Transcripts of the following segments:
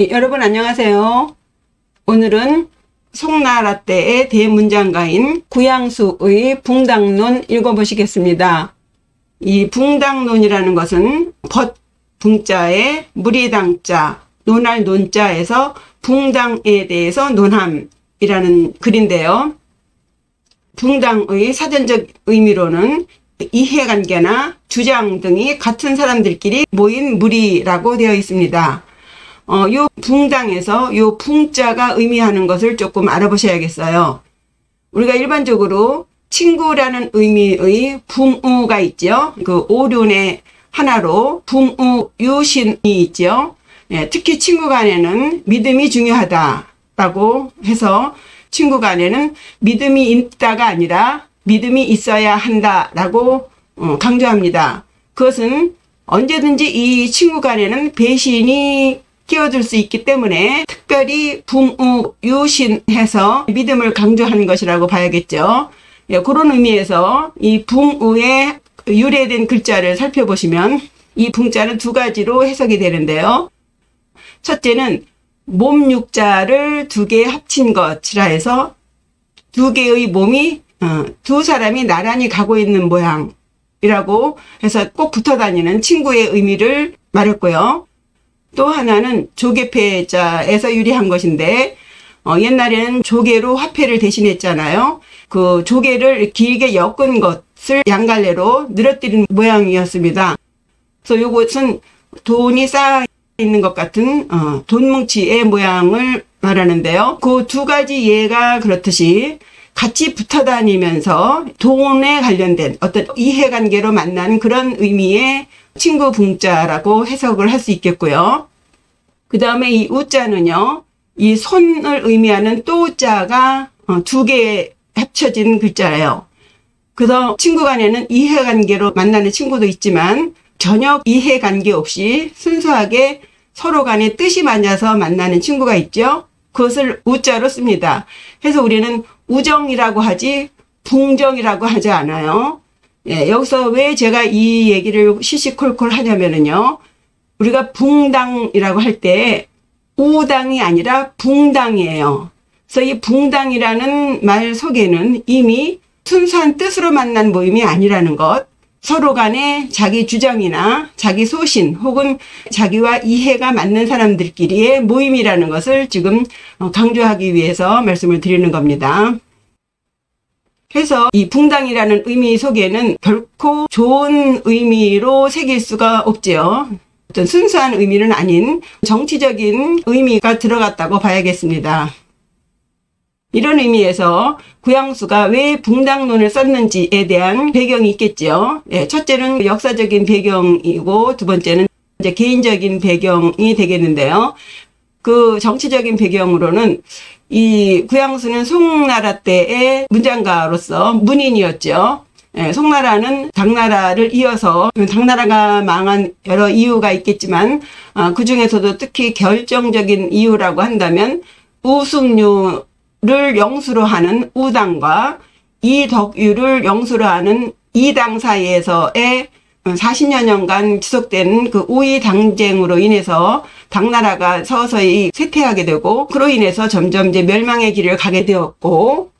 여러분 안녕하세요. 오늘은 송나라 때의 대문장가인 구양수의 붕당론 읽어보시겠습니다. 이 붕당론이라는 것은 붕자에 무리당자, 논할 논자에서 붕당에 대해서 논함이라는 글인데요. 붕당의 사전적 의미로는 이해관계나 주장 등이 같은 사람들끼리 모인 무리라고 되어 있습니다. 요 붕당에서 요 붕자가 의미하는 것을 조금 알아보셔야겠어요. 우리가 일반적으로 친구라는 의미의 붕우가 있죠. 그 오륜의 하나로 붕우 유신이 있죠. 특히 친구 간에는 믿음이 중요하다라고 해서 친구 간에는 믿음이 있다가 아니라 믿음이 있어야 한다라고 강조합니다. 그것은 언제든지 이 친구 간에는 배신이 끼어들 수 있기 때문에 특별히 붕우 유신해서 믿음을 강조하는 것이라고 봐야겠죠. 그런 의미에서 이 붕우에 유래된 글자를 살펴보시면 이 붕자는 두 가지로 해석이 되는데요. 첫째는 몸육자를 두 개 합친 것이라 해서 두 개의 몸이 두 사람이 나란히 가고 있는 모양이라고 해서 꼭 붙어 다니는 친구의 의미를 말했고요. 또 하나는 조개패자에서 유래한 것인데 옛날에는 조개로 화폐를 대신했잖아요. 그 조개를 길게 엮은 것을 양갈래로 늘어뜨린 모양이었습니다. 그래서 이것은 돈이 쌓여 있는 것 같은 돈뭉치의 모양을 말하는데요. 그 두 가지 예가 그렇듯이 같이 붙어 다니면서 돈에 관련된 어떤 이해관계로 만난 그런 의미의 친구 붕자라고 해석을 할 수 있겠고요. 그 다음에 이 우자는요, 이 손을 의미하는 또자가 두 개 합쳐진 글자예요. 그래서 친구 간에는 이해관계로 만나는 친구도 있지만 전혀 이해관계 없이 순수하게 서로 간에 뜻이 맞아서 만나는 친구가 있죠. 그것을 우자로 씁니다. 그래서 우리는 우정이라고 하지 붕정이라고 하지 않아요. 여기서 왜 제가 이 얘기를 시시콜콜 하냐면은요. 우리가 붕당이라고 할 때 우당이 아니라 붕당이에요. 그래서 이 붕당이라는 말 속에는 이미 순수한 뜻으로 만난 모임이 아니라는 것, 서로 간에 자기 주장이나 자기 소신 혹은 자기와 이해가 맞는 사람들끼리의 모임이라는 것을 지금 강조하기 위해서 말씀을 드리는 겁니다. 그래서 이 붕당이라는 의미 속에는 결코 좋은 의미로 새길 수가 없지요. 어떤 순수한 의미는 아닌 정치적인 의미가 들어갔다고 봐야겠습니다. 이런 의미에서 구양수가 왜 붕당론을 썼는지에 대한 배경이 있겠죠. 첫째는 역사적인 배경이고 두 번째는 이제 개인적인 배경이 되겠는데요. 그 정치적인 배경으로는 이 구양수는 송나라 때의 문장가로서 문인이었죠. 송나라는 당나라를 이어서 당나라가 망한 여러 이유가 있겠지만 그 중에서도 특히 결정적인 이유라고 한다면 우승류를 영수로 하는 우당과 이덕유를 영수로 하는 이당 사이에서의 40여 년간 지속된 그 우이당쟁으로 인해서 당나라가 서서히 쇠퇴하게 되고 그로 인해서 점점 이제 멸망의 길을 가게 되었고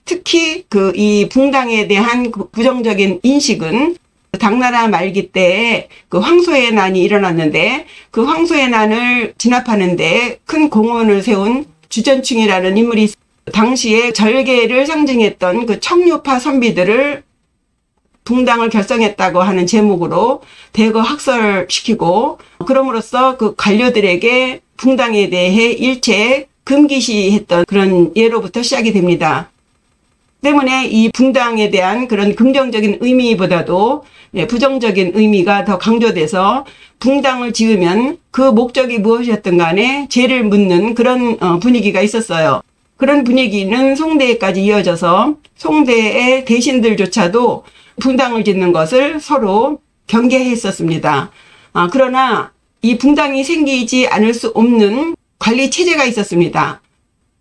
특히 그 이 붕당에 대한 부정적인 인식은 당나라 말기 때에 그 황소의 난이 일어났는데 그 황소의 난을 진압하는데 큰 공헌을 세운 주전충이라는 인물이 당시에 절개를 상징했던 그 청류파 선비들을 붕당을 결성했다고 하는 제목으로 대거 학살시키고 그럼으로써 그 관료들에게 붕당에 대해 일체 금기시했던 그런 예로부터 시작이 됩니다. 때문에 이 붕당에 대한 그런 긍정적인 의미보다도 부정적인 의미가 더 강조돼서 붕당을 지으면 그 목적이 무엇이었든 간에 죄를 묻는 그런 분위기가 있었어요. 그런 분위기는 송대에까지 이어져서 송대의 대신들조차도 붕당을 짓는 것을 서로 경계했었습니다. 그러나 이 붕당이 생기지 않을 수 없는 관리 체제가 있었습니다.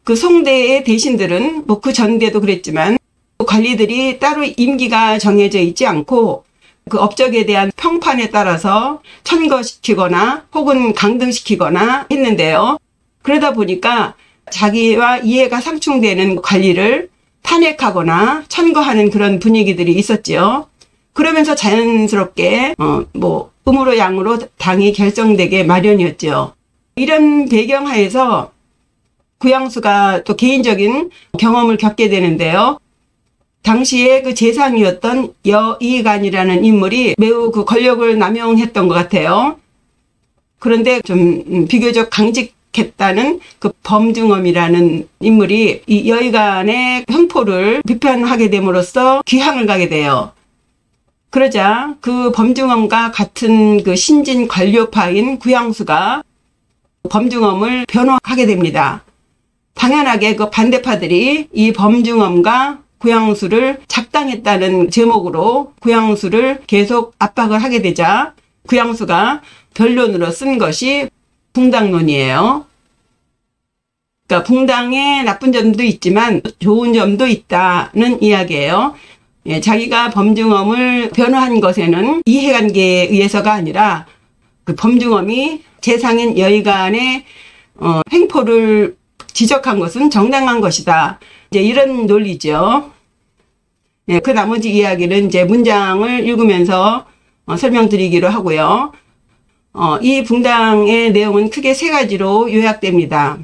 그 송대의 대신들은 그 전대도 그랬지만 관리들이 따로 임기가 정해져 있지 않고 그 업적에 대한 평판에 따라서 천거시키거나 혹은 강등시키거나 했는데요. 그러다 보니까 자기와 이해가 상충되는 관리를 탄핵하거나 천거하는 그런 분위기들이 있었지요. 그러면서 자연스럽게 음으로 양으로 당이 결정되게 마련이었죠. 이런 배경하에서 구양수가 또 개인적인 경험을 겪게 되는데요. 당시에 그 재상이었던 여이간이라는 인물이 매우 그 권력을 남용했던 것 같아요. 그런데 좀 비교적 강직했다는 그 범중엄이라는 인물이 이 여이간의 횡포를 비판하게 됨으로써 귀향을 가게 돼요. 그러자 그 범중엄과 같은 그 신진 관료파인 구양수가 범중엄을 변호하게 됩니다. 당연하게 그 반대파들이 이 범중엄과 구양수를 작당했다는 제목으로 구양수를 계속 압박을 하게 되자 구양수가 변론으로 쓴 것이 붕당론이에요. 그러니까 붕당에 나쁜 점도 있지만 좋은 점도 있다는 이야기예요. 자기가 범중엄을 변호한 것에는 이해관계에 의해서가 아니라 그 범중엄이 재상인 여의간의 횡포를 지적한 것은 정당한 것이다. 이제 이런 논리죠. 그 나머지 이야기는 이제 문장을 읽으면서 설명드리기로 하고요. 이 붕당의 내용은 크게 세 가지로 요약됩니다.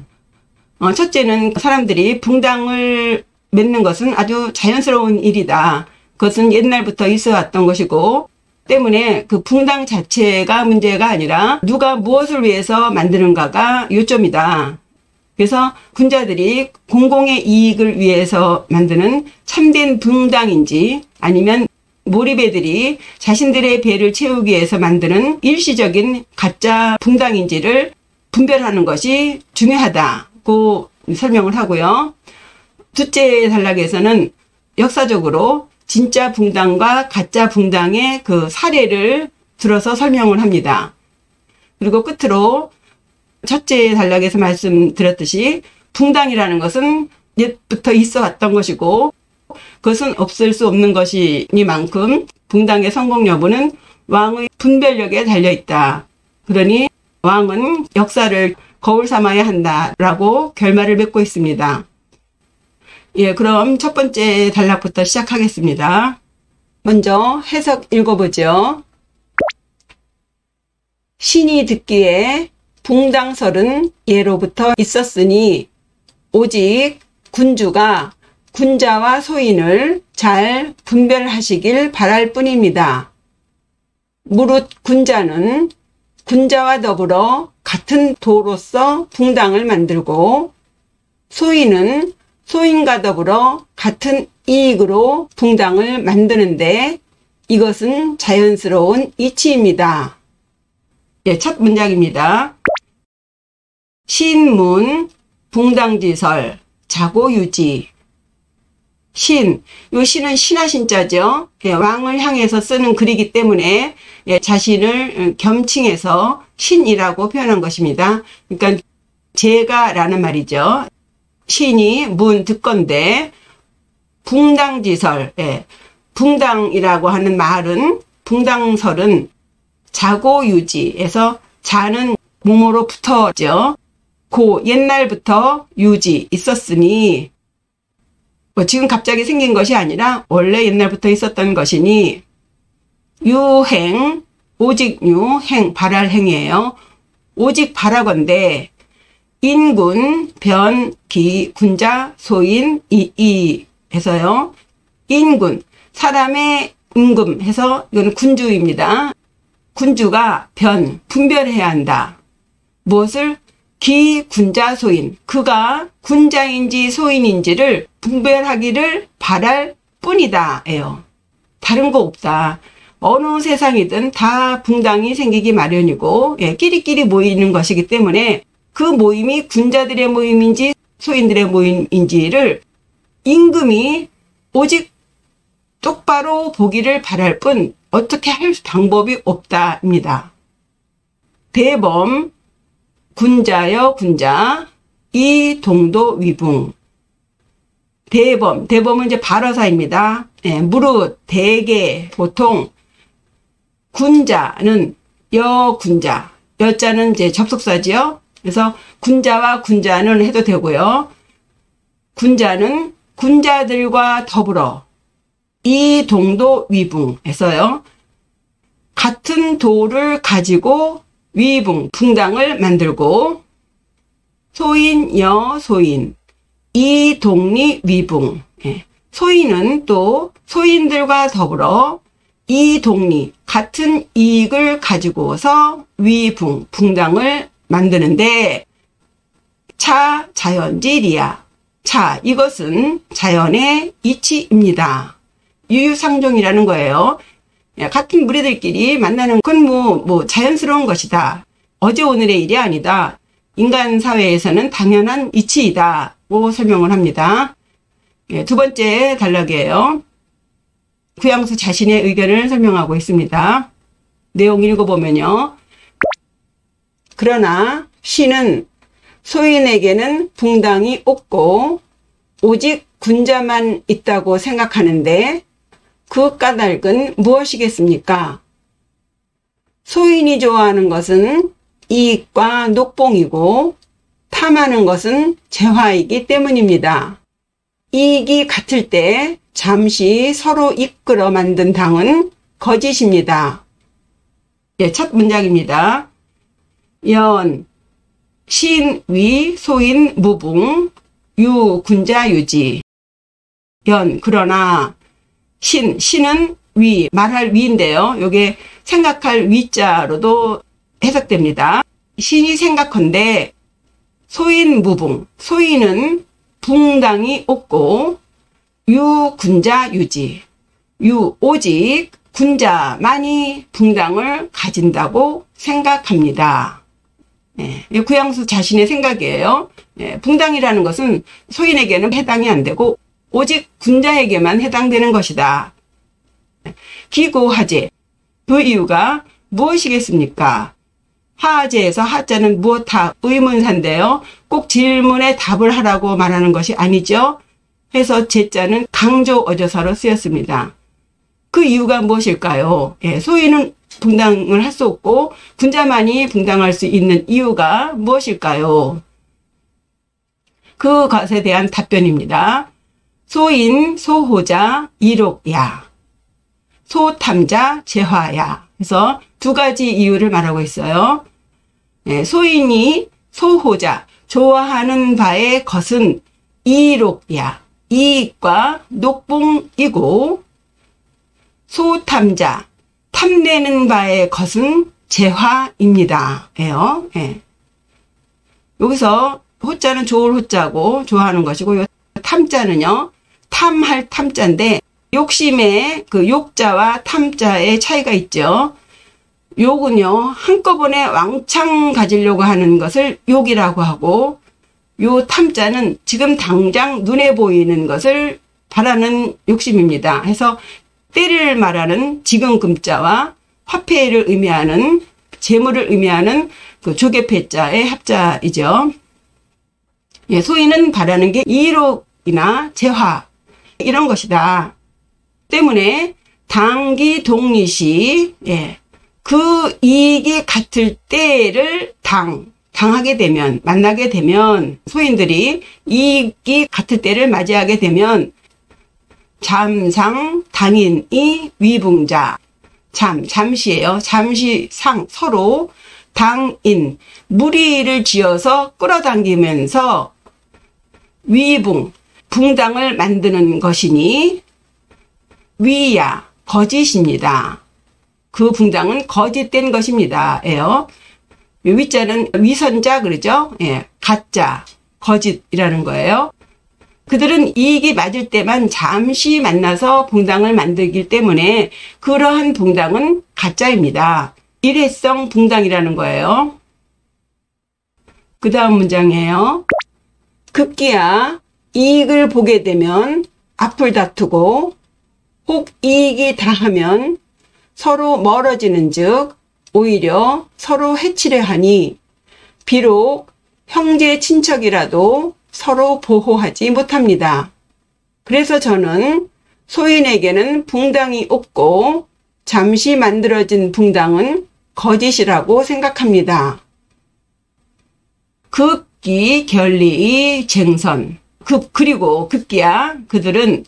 첫째는 사람들이 붕당을 맺는 것은 아주 자연스러운 일이다. 그것은 옛날부터 있어 왔던 것이고 때문에 그 붕당 자체가 문제가 아니라 누가 무엇을 위해서 만드는가가 요점이다. 그래서 군자들이 공공의 이익을 위해서 만드는 참된 붕당인지 아니면 몰입애들이 자신들의 배를 채우기 위해서 만드는 일시적인 가짜 붕당인지를 분별하는 것이 중요하다고 설명을 하고요. 둘째 단락에서는 역사적으로 진짜 붕당과 가짜 붕당의 그 사례를 들어서 설명을 합니다. 그리고 끝으로 첫째 단락에서 말씀드렸듯이 붕당이라는 것은 옛부터 있어 왔던 것이고 그것은 없을 수 없는 것이니만큼 붕당의 성공 여부는 왕의 분별력에 달려있다. 그러니 왕은 역사를 거울 삼아야 한다라고 결말을 맺고 있습니다. 그럼 첫 번째 단락부터 시작하겠습니다. 먼저 해석 읽어보죠. 신이 듣기에 붕당설은 예로부터 있었으니 오직 군주가 군자와 소인을 잘 분별하시길 바랄 뿐입니다. 무릇 군자는 군자와 더불어 같은 도로서 붕당을 만들고 소인은 소인과 더불어 같은 이익으로 붕당을 만드는데 이것은 자연스러운 이치입니다. 첫 문장입니다. 신문, 붕당지설, 자고유지. 요 신은 신하신자죠. 왕을 향해서 쓰는 글이기 때문에 자신을 겸칭해서 신이라고 표현한 것입니다. 그러니까 제가라는 말이죠. 신이 문 듣건대 붕당지설, 붕당이라고 하는 말은 붕당설은 자고유지에서 자는 뭐뭐로 붙어죠. 고 옛날부터 유지 있었으니 지금 갑자기 생긴 것이 아니라 원래 옛날부터 있었던 것이니 유행 오직 유행 바랄 행이에요. 오직 바라건대 인군 변 기 군자 소인 이 해서요. 인군 사람의 임금 해서 이건 군주입니다. 군주가 분별해야 한다. 무엇을? 기 군자 소인 그가 군자인지 소인인지를 분별하기를 바랄 뿐이다 예요. 다른 거 없다. 어느 세상이든 다 붕당이 생기기 마련이고 끼리끼리 모이는 것이기 때문에 그 모임이 군자들의 모임인지 소인들의 모임인지를 임금이 오직 똑바로 보기를 바랄 뿐 어떻게 할 방법이 없다입니다. 대범 군자여 군자 이동도 위붕. 대범은 이제 발어사입니다. 무릇 대개 보통 군자는 여군자, 여자는 이제 접속사지요. 그래서 군자와 군자는 해도 되고요. 군자는 군자들과 더불어 이동도 위붕에서요. 같은 도를 가지고 위붕, 붕당을 만들고 소인, 여소인, 이동리 위붕. 소인은 또 소인들과 더불어 이동리, 같은 이익을 가지고서 위붕, 붕당을 만드는데 차, 자연질이야. 차, 이것은 자연의 이치입니다. 유유상종이라는 거예요. 같은 무리들끼리 만나는 건 뭐 자연스러운 것이다. 어제 오늘의 일이 아니다. 인간 사회에서는 당연한 이치이다고 설명을 합니다. 두 번째 단락이에요. 구양수 자신의 의견을 설명하고 있습니다. 내용 읽어보면요. 그러나 시는 소인에게는 붕당이 없고 오직 군자만 있다고 생각하는데 그 까닭은 무엇이겠습니까? 소인이 좋아하는 것은 이익과 녹봉이고 탐하는 것은 재화이기 때문입니다. 이익이 같을 때 잠시 서로 이끌어 만든 당은 거짓입니다. 첫 문장입니다. 연, 신, 위, 소인, 무붕, 유, 군자, 유지. 연, 그러나 신은 위, 말할 위인데요. 요게 생각할 위자로도 해석됩니다. 신이 생각한데 소인 무붕, 소인은 붕당이 없고 유, 군자, 유지. 유, 오직 군자만이 붕당을 가진다고 생각합니다. 구양수 자신의 생각이에요. 붕당이라는 것은 소인에게는 해당이 안 되고 오직 군자에게만 해당되는 것이다. 기고하제, 그 이유가 무엇이겠습니까? 하제에서 하자는 무엇하 의문사인데요. 꼭 질문에 답을 하라고 말하는 것이 아니죠. 해서 제자는 강조 어조사로 쓰였습니다. 그 이유가 무엇일까요? 소인은 붕당을 할 수 없고 군자만이 붕당할 수 있는 이유가 무엇일까요? 그것에 대한 답변입니다. 소인, 소호자, 이록야. 소탐자, 재화야. 그래서 두 가지 이유를 말하고 있어요. 소인이 소호자, 좋아하는 바의 것은 이록야, 이익과 녹봉이고 소탐자, 탐내는 바의 것은 재화입니다. 여기서 호자는 좋을 호자고 좋아하는 것이고 탐자는요. 탐할 탐자인데 욕심의 그 욕자와 탐자의 차이가 있죠. 욕은요. 한꺼번에 왕창 가지려고 하는 것을 욕이라고 하고 요 탐자는 지금 당장 눈에 보이는 것을 바라는 욕심입니다. 해서 때를 말하는 지금 금자와 화폐를 의미하는 재물을 의미하는 그 조개패자의 합자이죠. 소인은 바라는 게 이록이나 재화 이런 것이다. 때문에 당기 동리시 그 이익이 같을 때를 당하게 되면 만나게 되면 소인들이 이익이 같을 때를 맞이하게 되면 잠상 당인이 위붕자 잠시예요. 잠시상 서로 당인 무리를 지어서 끌어당기면서 위붕 붕당을 만드는 것이니 위야 거짓입니다. 그 붕당은 거짓된 것입니다. 위자는 위선자 그러죠. 가짜 거짓이라는 거예요. 그들은 이익이 맞을 때만 잠시 만나서 붕당을 만들기 때문에 그러한 붕당은 가짜입니다. 일회성 붕당이라는 거예요. 그 다음 문장이에요. 급기야 이익을 보게 되면 앞을 다투고 혹 이익이 다하면 서로 멀어지는 즉 오히려 서로 해치려 하니 비록 형제 친척이라도 서로 보호하지 못합니다. 그래서 저는 소인에게는 붕당이 없고 잠시 만들어진 붕당은 거짓이라고 생각합니다. 급기 결리의 쟁선. 그리고 급기야 그들은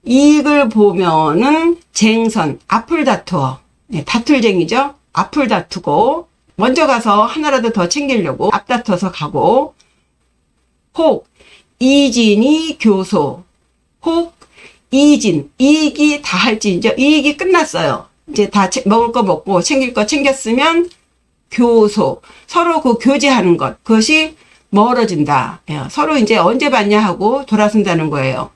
이익을 보면은 쟁선, 앞을 다투어. 다툴쟁이죠. 앞을 다투고 먼저 가서 하나라도 더 챙기려고 앞다퉈서 가고, 혹 이진이 교소, 혹 이진, 이익이 다 할지죠. 이익이 끝났어요. 이제 다 먹을 거 먹고 챙길 거 챙겼으면 교소, 서로 그 교제하는 것, 그것이 멀어진다. 서로 이제 언제 봤냐 하고 돌아선다는 거예요.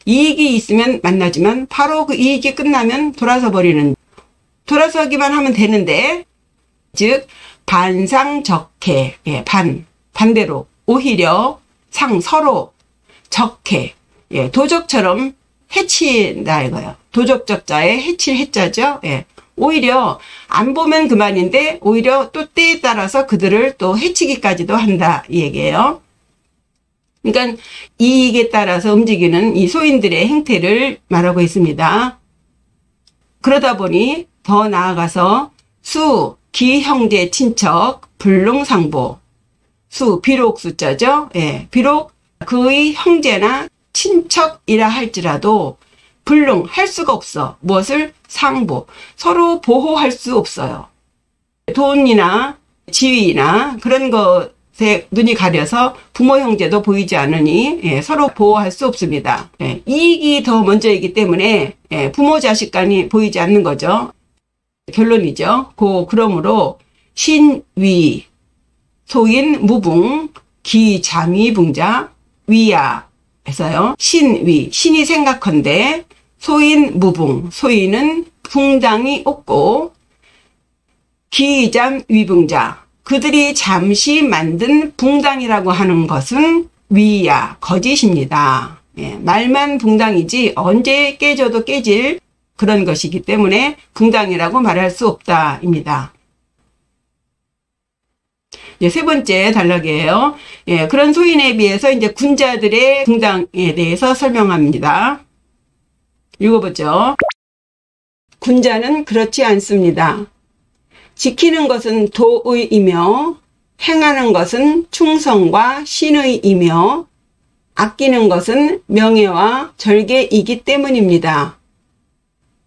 이익이 있으면 만나지만 바로 그 이익이 끝나면 돌아서 버리는, 돌아서기만 하면 되는데, 즉 반상적해, 반대로 오히려 서로 적해, 도적처럼 해친다 이거예요. 도적적자에 해칠 해자죠. 오히려 안 보면 그만인데 오히려 또 때에 따라서 그들을 또 해치기까지도 한다 이 얘기예요. 그러니까 이익에 따라서 움직이는 이 소인들의 행태를 말하고 있습니다. 그러다 보니 더 나아가서 수, 기, 형제, 친척, 불능상보. 수, 비록 숫자죠. 비록 그의 형제나 친척이라 할지라도 불능할 수가 없어. 무엇을? 상보. 서로 보호할 수 없어요. 돈이나 지위나 그런 것에 눈이 가려서 부모 형제도 보이지 않으니 서로 보호할 수 없습니다. 이익이 더 먼저이기 때문에 부모 자식 간이 보이지 않는 거죠. 결론이죠. 그러므로 신위, 소인 무붕, 기자미붕자, 위야 해서요. 신위, 신이 생각한데 소인 무붕, 소인은 붕당이 없고, 기잠 위붕자, 그들이 잠시 만든 붕당이라고 하는 것은 위야, 거짓입니다. 말만 붕당이지 언제 깨져도 깨질 그런 것이기 때문에 붕당이라고 말할 수 없다입니다. 세 번째 단락이에요. 그런 소인에 비해서 이제 군자들의 붕당에 대해서 설명합니다. 읽어보죠. 군자는 그렇지 않습니다. 지키는 것은 도의이며 행하는 것은 충성과 신의이며 아끼는 것은 명예와 절개이기 때문입니다.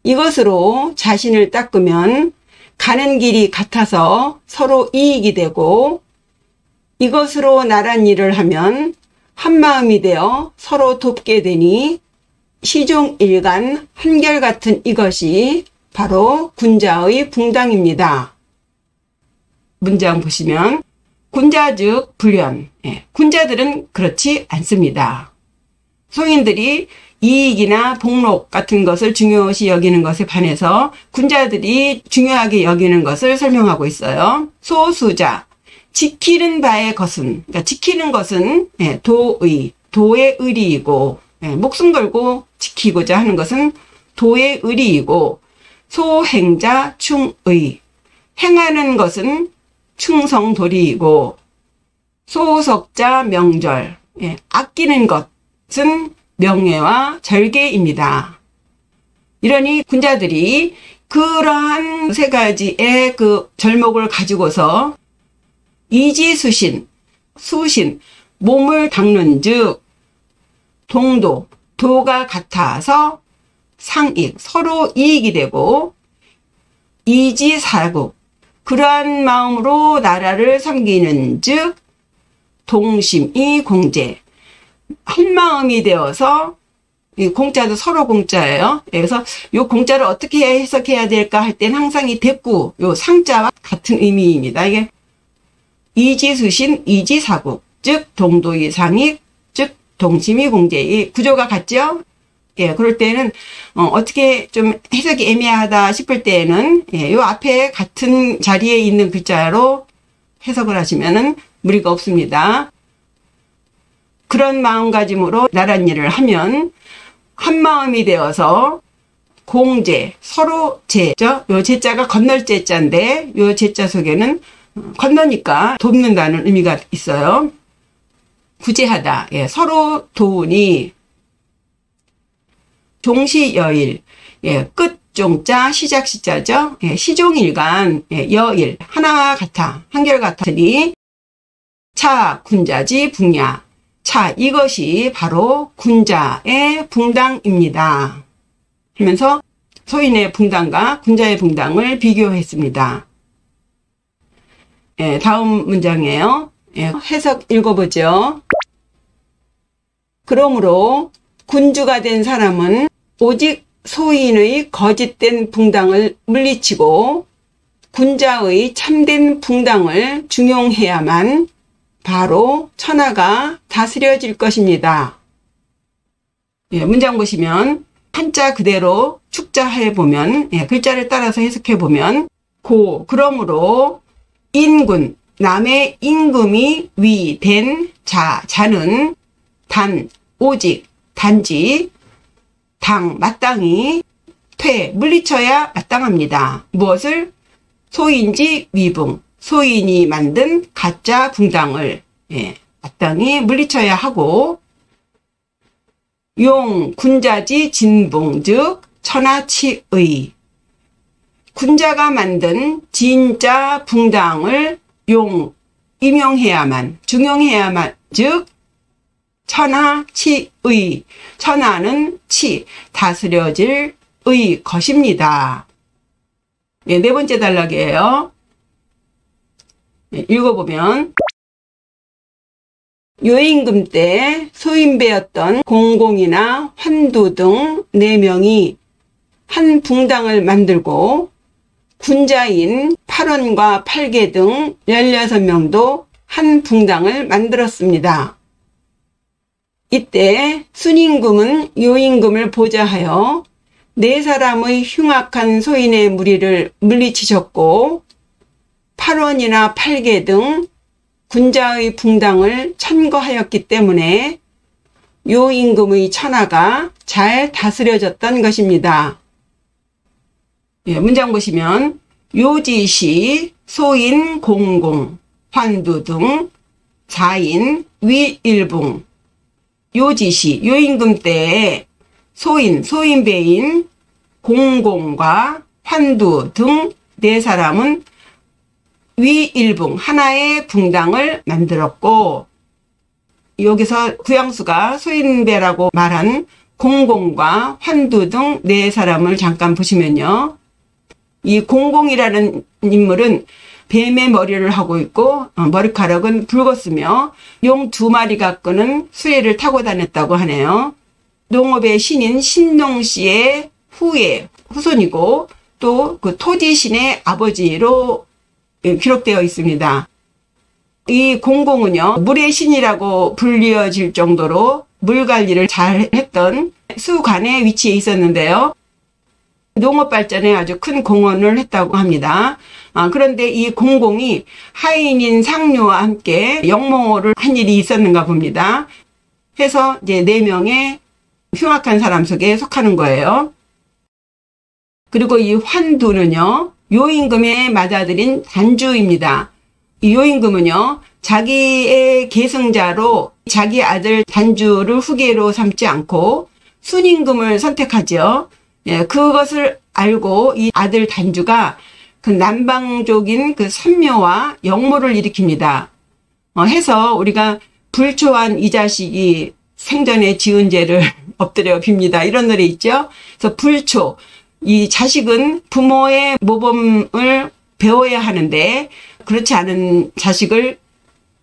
이것으로 자신을 닦으면 가는 길이 같아서 서로 이익이 되고, 이것으로 나란 일을 하면 한마음이 되어 서로 돕게 되니 시종일관 한결같은 이것이 바로 군자의 붕당입니다. 문장 보시면 군자즉 불련, 군자들은 그렇지 않습니다. 소인들이 이익이나 복록 같은 것을 중요시 여기는 것에 반해서 군자들이 중요하게 여기는 것을 설명하고 있어요. 소수자, 지키는 바의 것은, 그러니까 지키는 것은 도의 의리이고, 목숨 걸고 지키고자 하는 것은 도의 의리이고, 소행자 충의, 행하는 것은 충성도리이고, 소석자 명절, 아끼는 것은 명예와 절개입니다. 이러니 군자들이 그러한 세 가지의 그 절목을 가지고서 이지수신, 수신, 몸을 닦는 즉 동도, 도가 같아서 상익, 서로 이익이 되고, 이지사국, 그러한 마음으로 나라를 섬기는 즉 동심이 공제, 한 마음이 되어서, 이 공자도 서로 공자예요. 그래서 이 공자를 어떻게 해석해야 될까 할 때는 항상 이 대꾸, 요 상자와 같은 의미입니다. 이게 이지수신, 이지사국, 즉 동도의 상익, 즉 동심이 공제, 이 구조가 같죠? 그럴 때는 어떻게 좀 해석이 애매하다 싶을 때에는 요 앞에 같은 자리에 있는 글자로 해석을 하시면은 무리가 없습니다. 그런 마음가짐으로 나란 일을 하면 한 마음이 되어서 공제, 서로 제죠. 요 제자가 건널 제자인데 요 제자 속에는 건너니까 돕는다는 의미가 있어요. 구제하다, 서로 도우니 종시여일, 끝 종자 시작 시자죠. 예, 시종일관 예, 여일 하나와 같아 한결같으니 차 군자지 붕야. 차 이것이 바로 군자의 붕당입니다. 하면서 소인의 붕당과 군자의 붕당을 비교했습니다. 예, 다음 문장이에요. 예, 해석 읽어보죠. 그러므로 군주가 된 사람은 오직 소인의 거짓된 붕당을 물리치고 군자의 참된 붕당을 중용해야만 바로 천하가 다스려질 것입니다. 예, 문장 보시면 한자 그대로 축자해 보면 예, 글자를 따라서 해석해 보면 그러므로 인군 남의 임금이 위된 자는 단 오직 단지 당 마땅히 물리쳐야 마땅합니다. 무엇을? 소인지 위붕 소인이 만든 가짜 붕당을 예, 마땅히 물리쳐야 하고 용 군자지 진붕 즉 천하치의 군자가 만든 진짜 붕당을 임용해야만 중용해야만 즉 천하치의 천하는 다스려질 의 것입니다. 예, 네 번째 단락이에요. 예, 읽어보면 요임금 때 소임배였던 공공이나 환두 등 4명이 한 붕당을 만들고 군자인 8원과 8개 등 16명도 한 붕당을 만들었습니다. 이때 순임금은 요임금을 보좌하여 4사람의 흉악한 소인의 무리를 물리치셨고 8원이나 8개 등 군자의 붕당을 천거하였기 때문에 요임금의 천하가 잘 다스려졌던 것입니다. 예, 문장 보시면 요지시 소인 공공 환두 등 4인 위일붕 요지시 요임금 때에 소인배인 공공과 환두 등 4사람은 위일붕 하나의 붕당을 만들었고 여기서 구양수가 소인배라고 말한 공공과 환두 등 4사람을 잠깐 보시면요. 이 공공이라는 인물은 뱀의 머리를 하고 있고 머리카락은 붉었으며 용 2마리가 끄는 수레를 타고 다녔다고 하네요. 농업의 신인 신농씨의 후손이고 또 그 토지신의 아버지로 기록되어 있습니다. 이 공공은요 물의 신이라고 불리어질 정도로 물 관리를 잘 했던 수관에 위치해 있었는데요. 농업 발전에 아주 큰 공헌을 했다고 합니다. 그런데 이 공공이 하인인 상류와 함께 역모를 한 일이 있었는가 봅니다. 해서 이제 4명의 흉악한 사람 속에 속하는 거예요. 그리고 이 환두는요 요임금의 맏아들인 단주입니다. 이 요임금은요 자기의 계승자로 자기 아들 단주를 후계로 삼지 않고 순임금을 선택하죠. 예, 그것을 알고 이 아들 단주가 그 남방족인 그 선묘와 역모를 일으킵니다. 해서 우리가 불초한 이 자식이 생전에 지은 죄를 엎드려 빕니다. 이런 노래 있죠. 그래서 불초 이 자식은 부모의 모범을 배워야 하는데 그렇지 않은 자식을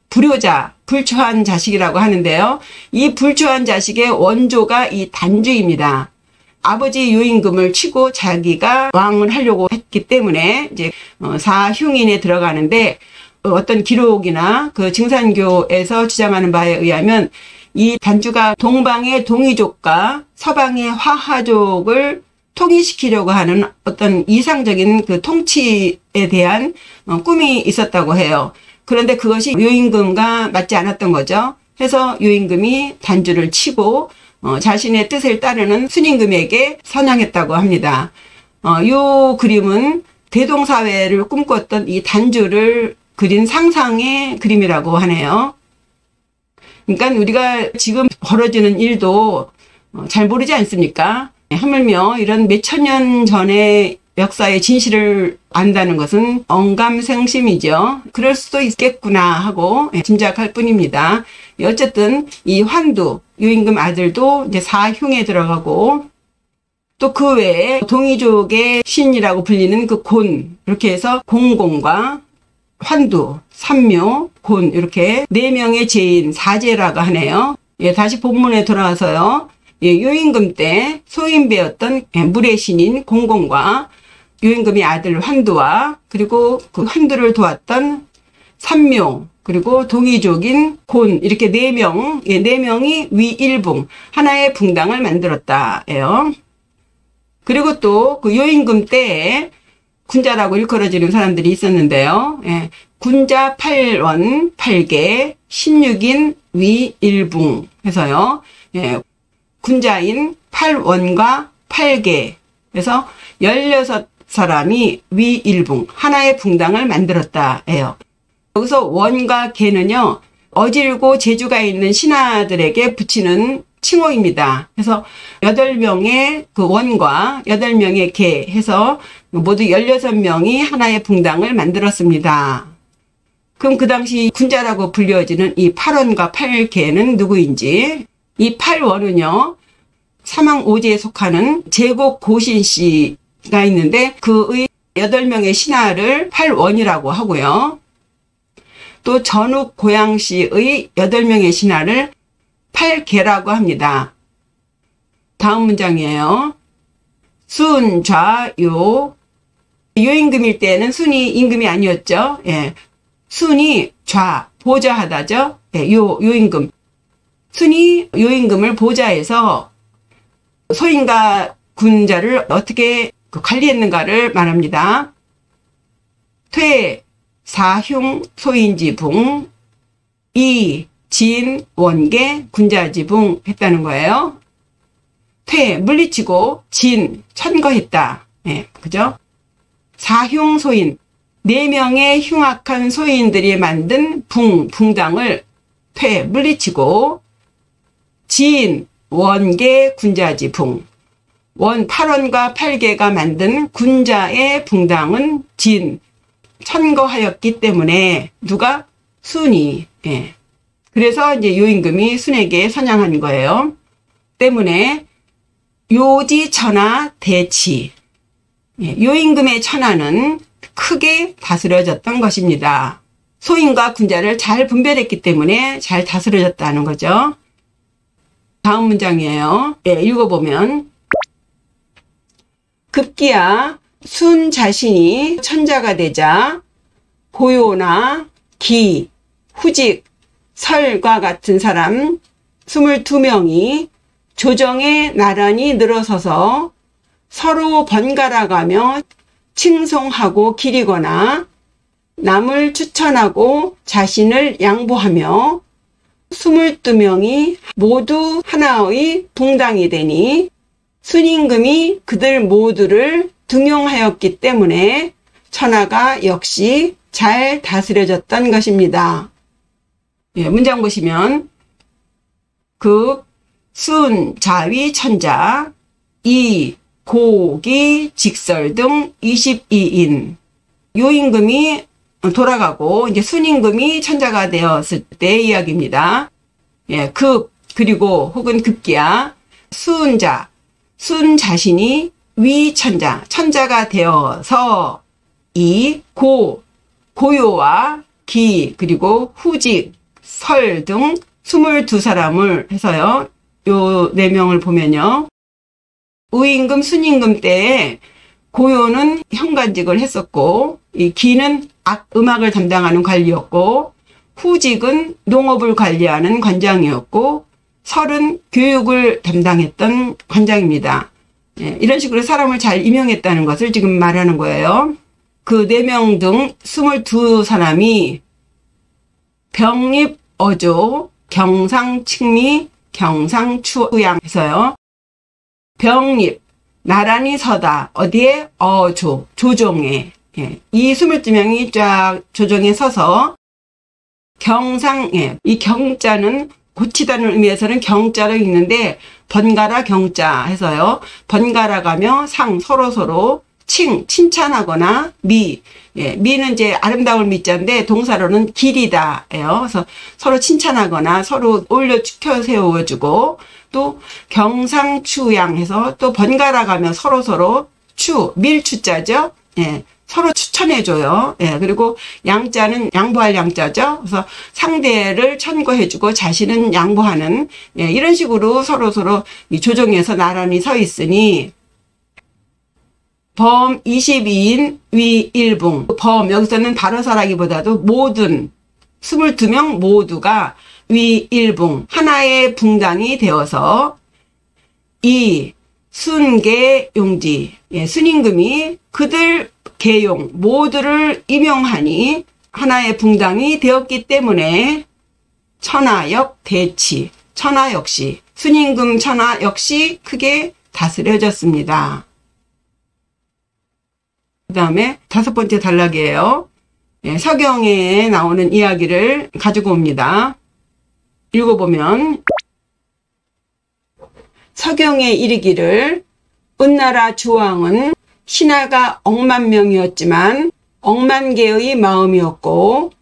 불효자, 불초한 자식이라고 하는데요. 이 불초한 자식의 원조가 이 단주입니다. 아버지 요임금을 치고 자기가 왕을 하려고 했기 때문에 이제 사흉인에 들어가는데 어떤 기록이나 그 증산교에서 주장하는 바에 의하면 이 단주가 동방의 동이족과 서방의 화하족을 통일시키려고 하는 어떤 이상적인 그 통치에 대한 꿈이 있었다고 해요. 그런데 그것이 요임금과 맞지 않았던 거죠. 해서 요임금이 단주를 치고 자신의 뜻을 따르는 순임금에게 선양했다고 합니다. 이 그림은 대동사회를 꿈꿨던 이 단주를 그린 상상의 그림이라고 하네요. 그러니까 우리가 지금 벌어지는 일도 잘 모르지 않습니까? 하물며 이런 몇천 년 전의 역사의 진실을 안다는 것은 언감생심이죠. 그럴 수도 있겠구나 하고 짐작할 뿐입니다. 어쨌든 이 환두, 유임금 아들도 이제 사흉에 들어가고, 또 그 외에 동이족의 신이라고 불리는 그 곤, 이렇게 해서 공공과 환두, 삼묘, 곤, 이렇게 네 명의 제인, 사제라고 하네요. 다시 본문에 돌아와서요. 유임금 때 소인배였던 물의 신인 공공과 유임금의 아들 환두와, 그리고 그 환두를 도왔던 삼묘, 그리고 동이족인 곤, 이렇게 네 명이 위일붕, 하나의 붕당을 만들었다예요. 그리고 또 그 유임금 때에 군자라고 일컬어지는 사람들이 있었는데요. 군자 8원 8개, 16인 위일붕 해서요. 군자인 8원과 8개, 그래서 16사람이 위일붕, 하나의 붕당을 만들었다예요. 여기서 원과 개는요, 어질고 재주가 있는 신하들에게 붙이는 칭호입니다. 그래서 8명의 그 원과 8명의 개 해서 모두 16명이 하나의 붕당을 만들었습니다. 그럼 그 당시 군자라고 불려지는 이 8원과 8개는 누구인지, 이 8원은요, 사망 오제에 속하는 제곡 고신 씨가 있는데 그의 8명의 신하를 8원이라고 하고요. 또 전욱 고양 씨의 8명의 신하를 8개라고 합니다. 다음 문장이에요. 순, 좌, 요. 요임금일 때는 순이 임금이 아니었죠. 순이 좌, 보좌하다죠. 요임금. 순이 요임금을 보좌해서 소인과 군자를 어떻게 관리했는가를 말합니다. 퇴, 사흉, 소인지붕, 이, 진, 원계, 군자지붕 했다는 거예요. 퇴, 물리치고, 진, 천거했다. 그죠? 사흉 소인, 4명의 흉악한 소인들이 만든 붕당을 퇴, 물리치고, 진, 원계, 군자지붕. 8원과 8개가 만든 군자의 붕당은 진, 천거하였기 때문에 누가? 순이. 그래서 이제 요임금이 순에게 선양한 거예요. 때문에 요지 천하 대치. 요임금의 천하는 크게 다스려졌던 것입니다. 소인과 군자를 잘 분별했기 때문에 잘 다스려졌다는 거죠. 다음 문장이에요. 읽어보면 급기야 순 자신이 천자가 되자 고요나 기, 후직, 설과 같은 사람 22명이 조정에 나란히 늘어서서 서로 번갈아가며 칭송하고 기리거나 남을 추천하고 자신을 양보하며 22명이 모두 하나의 붕당이 되니 순임금이 그들 모두를 등용하였기 때문에 천하가 역시 잘 다스려졌던 것입니다. 문장 보시면 급, 순, 자위, 천자, 이, 고기, 직설 등 22인. 요임금이 돌아가고 이제 순임금이 천자가 되었을 때 이야기입니다. 급, 그리고 혹은 급기야, 순자, 순 자신이 위천자, 천자가 되어서 이, 고요와 기, 그리고 후직, 설 등 22사람을 해서요. 요 4명을 보면요. 우임금, 순임금 때에 고요는 현관직을 했었고, 이 기는 음악을 담당하는 관리였고, 후직은 농업을 관리하는 관장이었고, 설은 교육을 담당했던 관장입니다. 이런 식으로 사람을 잘 임용했다는 것을 지금 말하는 거예요. 그 4명 등 22사람이 병립, 어조, 경상측미, 경상추양 해서요. 병립, 나란히 서다. 어디에? 어조, 조정에. 이 22명이 쫙 조정에 서서 경상에, 이 경자는 고치다는 의미에서는 경자로 읽는데 번갈아 경자 해서요. 번갈아 가며 상 서로서로 칭찬하거나 미는 이제 아름다울 미자인데 동사로는 길이다 예요. 그래서 서로 칭찬하거나 서로 올려 세워주고 또 경상추양 해서 또 번갈아 가며 서로서로 밀추자죠. 예. 서로 추천해줘요. 예, 그리고 양자는 양보할 양자죠. 그래서 상대를 천거해주고 자신은 양보하는, 예, 이런 식으로 서로서로 조정해서 나란히 서 있으니, 범 22인 위 1붕. 범, 여기서는 바로사라기보다도 모든, 22명 모두가 위 1붕, 하나의 붕당이 되어서, 이 순계 용지, 예, 순임금이 그들 계용 모두를 임용하니 하나의 붕당이 되었기 때문에 천하역 대치, 천하 역시 순임금 천하 역시 크게 다스려졌습니다. 그 다음에 5번째 단락이에요. 예, 서경에 나오는 이야기를 가지고 옵니다. 읽어보면 서경에 이르기를 은나라 주왕은 신하가 100만 명이었지만 100만 개의 마음이었고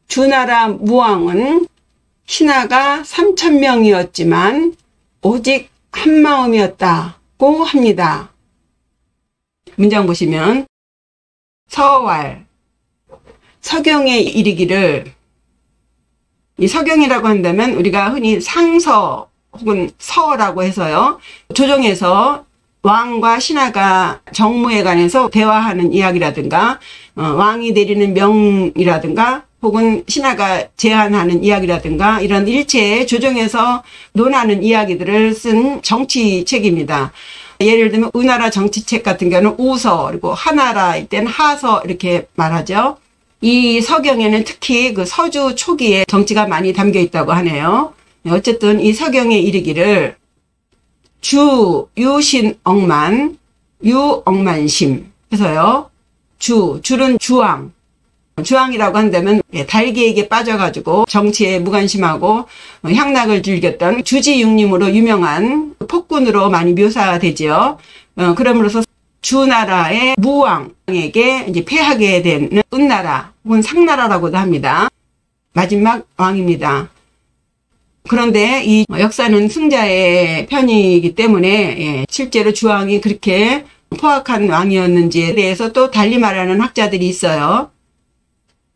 주나라 무왕은 신하가 3000명이었지만 오직 한 마음이었다고 합니다. 문장 보시면 서왈 서경에 이르기를, 이 서경이라고 한다면 우리가 흔히 상서 혹은 서라고 해서요, 조정에서 왕과 신하가 정무에 관해서 대화하는 이야기라든가, 왕이 내리는 명이라든가 혹은 신하가 제안하는 이야기라든가 이런 일체의 조정에서 논하는 이야기들을 쓴 정치책입니다. 예를 들면 은나라 정치책 같은 경우는 우서, 그리고 하나라일 땐 하서 이렇게 말하죠. 이 서경에는 특히 그 서주 초기에 정치가 많이 담겨 있다고 하네요. 어쨌든 이 서경에 이르기를 유신 억만, 억만심 해서요. 줄은 주왕. 주왕이라고 한다면 달기에게 빠져가지고 정치에 무관심하고 향락을 즐겼던 주지육림으로 유명한 폭군으로 많이 묘사되지요. 그럼으로써 주나라의 무왕에게 이제 패하게 된 은나라 혹은 상나라라고도 합니다. 마지막 왕입니다. 그런데 이 역사는 승자의 편이기 때문에 실제로 주왕이 그렇게 포악한 왕이었는지에 대해서 또 달리 말하는 학자들이 있어요.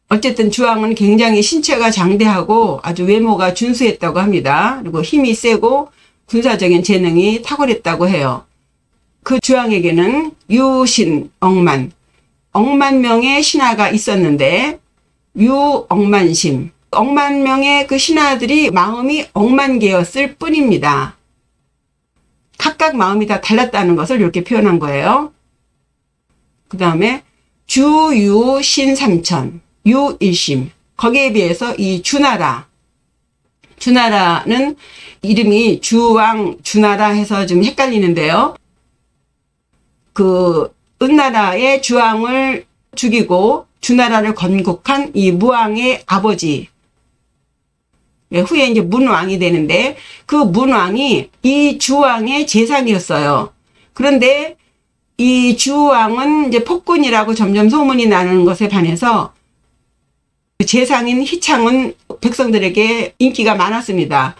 어쨌든 주왕은 굉장히 신체가 장대하고 아주 외모가 준수했다고 합니다. 그리고 힘이 세고 군사적인 재능이 탁월했다고 해요. 그 주왕에게는 유신 억만 명의 신하가 있었는데 억만심 100만 명의 그 신하들이 마음이 100만 개였을 뿐입니다. 각각 마음이 다 달랐다는 것을 이렇게 표현한 거예요. 그 다음에 주유신3천, 유일심. 거기에 비해서 이 주나라는 이름이 주왕, 주나라 해서 좀 헷갈리는데요. 그 은나라의 주왕을 죽이고 주나라를 건국한 이 무왕의 아버지, 후에 이제 문왕이 되는데 그 문왕이 이 주왕의 재상이었어요. 그런데 이 주왕은 이제 폭군이라고 점점 소문이 나는 것에 반해서 재상인 희창은 백성들에게 인기가 많았습니다.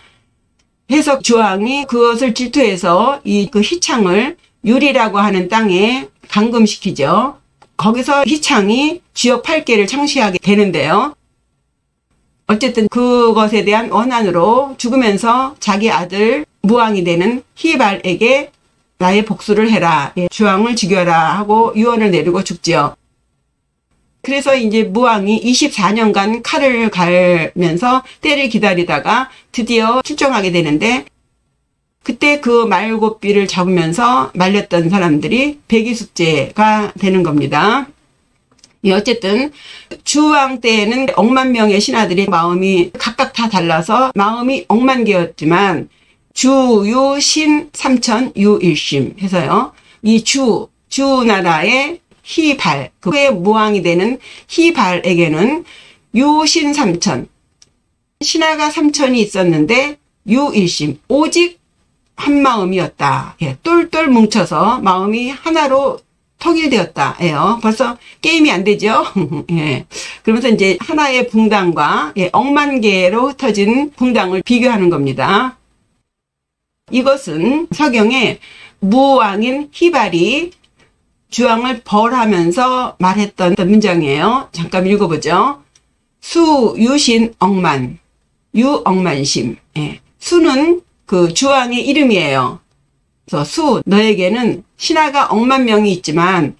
해서 주왕이 그것을 질투해서 그 희창을 유리라고 하는 땅에 감금시키죠. 거기서 희창이 지역 8개를 창시하게 되는데요. 어쨌든 그것에 대한 원한으로 죽으면서 자기 아들 무왕이 되는 희발에게 나의 복수를 해라, 주왕을 죽여라 하고 유언을 내리고 죽지요. 그래서 이제 무왕이 24년간 칼을 갈면서 때를 기다리다가 드디어 출정하게 되는데, 그때 그 말고삐를 잡으면서 말렸던 사람들이 백이숙제가 되는 겁니다. 어쨌든 주왕 때에는 100만 명의 신하들이 마음이 각각 다 달라서 마음이 100만 개였지만 주유신 3천 유일심 해서요. 이 주나라의 희발, 그의 무왕이 되는 희발에게는 유신 3천, 신하가 삼천이 있었는데 유일심, 오직 한 마음이었다. 예, 똘똘 뭉쳐서 마음이 하나로 통일되었다. 예요. 벌써 게임이 안 되죠? 예. 그러면서 이제 하나의 붕당과 억만 개로 흩어진 붕당을 비교하는 겁니다. 이것은 서경에 무왕인 희발이 주왕을 벌하면서 말했던 문장이에요. 잠깐 읽어보죠. 수, 유신, 억만, 유억만심. 예. 수는 그 주왕의 이름이에요. 그래서 수, 너에게는 신하가 억만 명이 있지만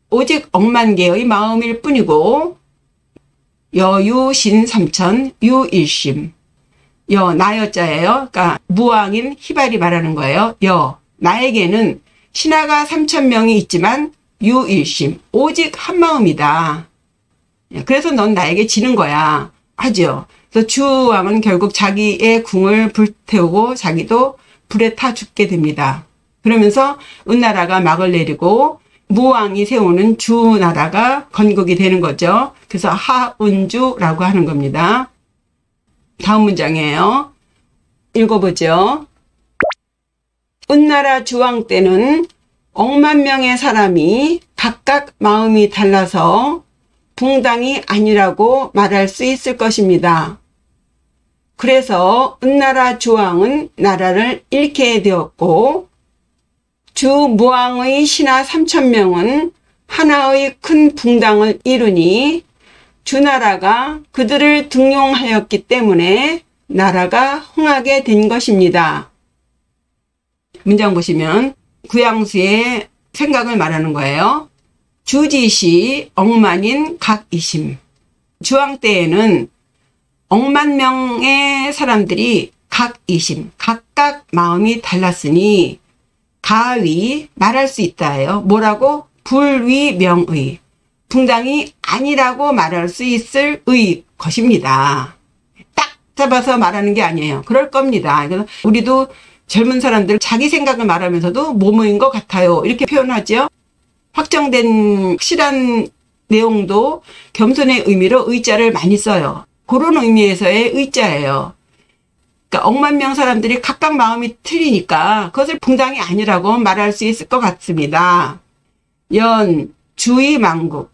오직 억만 개의 마음일 뿐이고, 여유신 삼천, 유일심. 나여자예요. 그러니까 무왕인 희발이 말하는 거예요. 나에게는 신하가 3,000명이 있지만 유일심, 오직 한 마음이다. 그래서 넌 나에게 지는 거야. 하죠. 그래서 주왕은 결국 자기의 궁을 불태우고 자기도 불에 타 죽게 됩니다. 그러면서 은나라가 막을 내리고 무왕이 세우는 주나라가 건국이 되는 거죠. 그래서 하운주라고 하는 겁니다. 다음 문장이에요. 읽어보죠. 은나라 주왕 때는 억만 명의 사람이 각각 마음이 달라서 붕당이 아니라고 말할 수 있을 것입니다. 그래서 은나라 주왕은 나라를 잃게 되었고, 주무왕의 신하 3,000명은 하나의 큰 붕당을 이루니 주나라가 그들을 등용하였기 때문에 나라가 흥하게 된 것입니다. 문장 보시면 구양수의 생각을 말하는 거예요. 주지시 억만인 각이심. 주왕 때에는 억만 명의 사람들이 각이심, 각각 마음이 달랐으니 가위 말할 수 있다예요. 뭐라고? 불위명의. 붕당이 아니라고 말할 수 있을 의 것입니다. 딱 잡아서 말하는 게 아니에요. 그럴 겁니다. 그래서 우리도 젊은 사람들 자기 생각을 말하면서도 뭐뭐인 것 같아요. 이렇게 표현하죠. 확정된 확실한 내용도 겸손의 의미로 의자를 많이 써요. 그런 의미에서의 의자예요. 그러니까 억만 명 사람들이 각각 마음이 틀리니까 그것을 붕당이 아니라고 말할 수 있을 것 같습니다. 주의만국.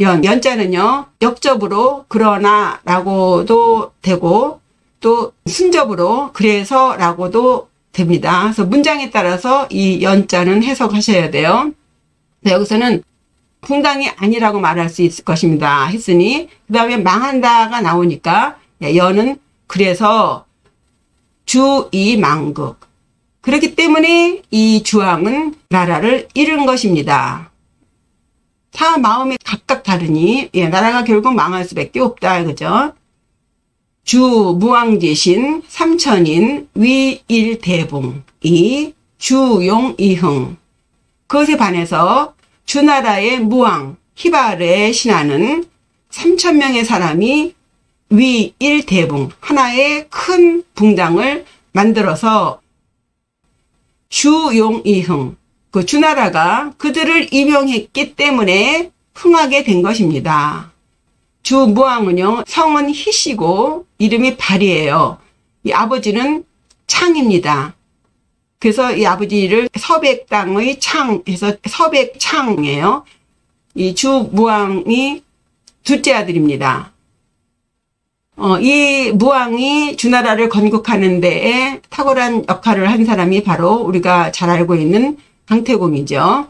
연자는요, 역접으로 그러나 라고도 되고, 또 순접으로 그래서 라고도 됩니다. 그래서 문장에 따라서 이 연자는 해석하셔야 돼요. 여기서는 붕당이 아니라고 말할 수 있을 것입니다 했으니, 그 다음에 망한다가 나오니까 연은 그래서 주의만국. 그렇기 때문에 이 주왕은 나라를 잃은 것입니다. 다 마음이 각각 다르니 나라가 결국 망할 수밖에 없다. 그죠? 주무왕제신 삼천인 위일대봉이 주용이흥. 그것에 반해서 주나라의 무왕 희발의 신하는 3,000명의 사람이 위일대봉, 하나의 큰 붕당을 만들어서 주용이흥, 그 주나라가 그들을 임용했기 때문에 흥하게 된 것입니다. 주무왕은요, 성은 희씨고 이름이 발이에요. 이 아버지는 창입니다. 그래서 이 아버지를 서백당의 창에서 서백창이에요. 이 주무왕이 둘째 아들입니다. 이 무왕이 주나라를 건국하는 데에 탁월한 역할을 한 사람이 바로 우리가 잘 알고 있는 강태공이죠.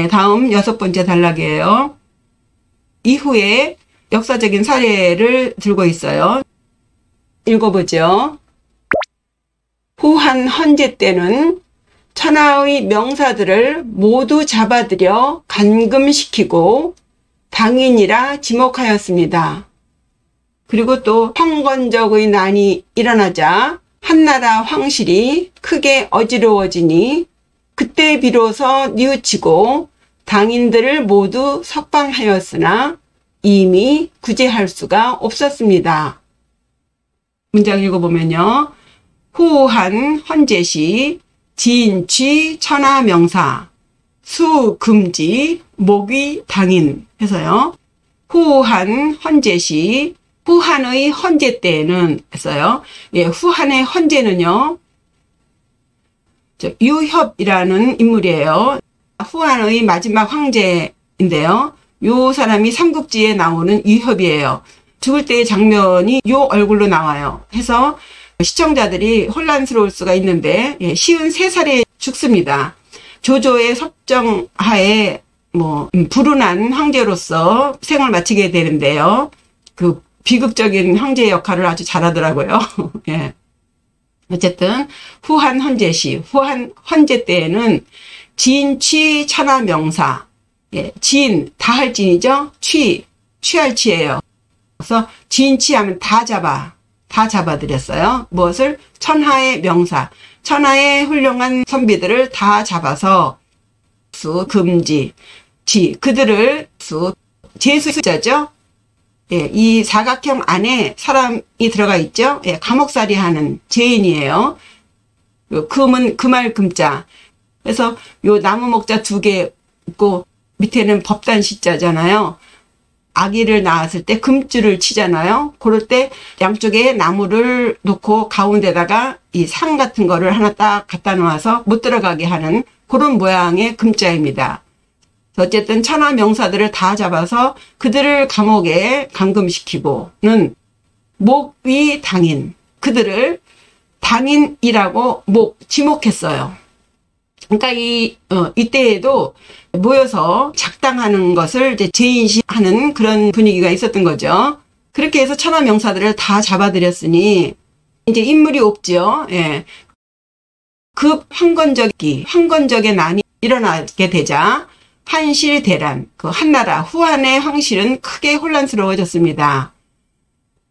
다음 6번째 단락이에요. 이후에 역사적인 사례를 들고 있어요. 읽어보죠. 후한 헌제 때는 천하의 명사들을 모두 잡아들여 간금시키고 당인이라 지목하였습니다. 그리고 또 황건적의 난이 일어나자 한나라 황실이 크게 어지러워지니 그때 비로소 뉘우치고 당인들을 모두 석방하였으나 이미 구제할 수가 없었습니다. 문장 읽어보면요. 후한 헌제시 진취 천하명사 수금지 목의 당인 해서요. 후한 헌제시 후한의 헌제 때에는 했어요. 예, 후한의 헌제는요, 유협이라는 인물이에요. 후한의 마지막 황제인데요. 요 사람이 삼국지에 나오는 유협이에요. 죽을 때의 장면이 요 얼굴로 나와요. 해서 시청자들이 혼란스러울 수가 있는데, 예, 53살에 죽습니다. 조조의 섭정하에 불운한 황제로서 생을 마치게 되는데요. 그 비극적인 황제 역할을 아주 잘하더라고요. 예. 어쨌든 후한 헌제시, 후한 헌제 때에는 진취 천하명사, 예, 진 다할 진이죠. 취할 취예요. 그래서 진취하면 다 잡아드렸어요. 무엇을? 천하의 명사, 천하의 훌륭한 선비들을 다 잡아서 수 금지 그들을 제수자죠. 예, 이 사각형 안에 사람이 들어가 있죠. 예, 감옥살이 하는 죄인이에요. 금은 금할 금자. 그래서 요 나무 목자 2개 있고 밑에는 법단 시자잖아요. 아기를 낳았을 때 금줄을 치잖아요. 그럴 때 양쪽에 나무를 놓고 가운데다가 이 상 같은 거를 하나 딱 갖다 놓아서 못 들어가게 하는 그런 모양의 금자입니다. 어쨌든 천하 명사들을 다 잡아서 그들을 감옥에 감금시키고는 목위 당인, 그들을 당인이라고 지목했어요. 그러니까 이때에도 모여서 작당하는 것을 이제 제인시하는 그런 분위기가 있었던 거죠. 그렇게 해서 천하 명사들을 다 잡아들였으니 이제 인물이 없죠. 예. 급 황건적의 난이 일어나게 되자 한실대란, 그 한나라 후한의 황실은 크게 혼란스러워졌습니다.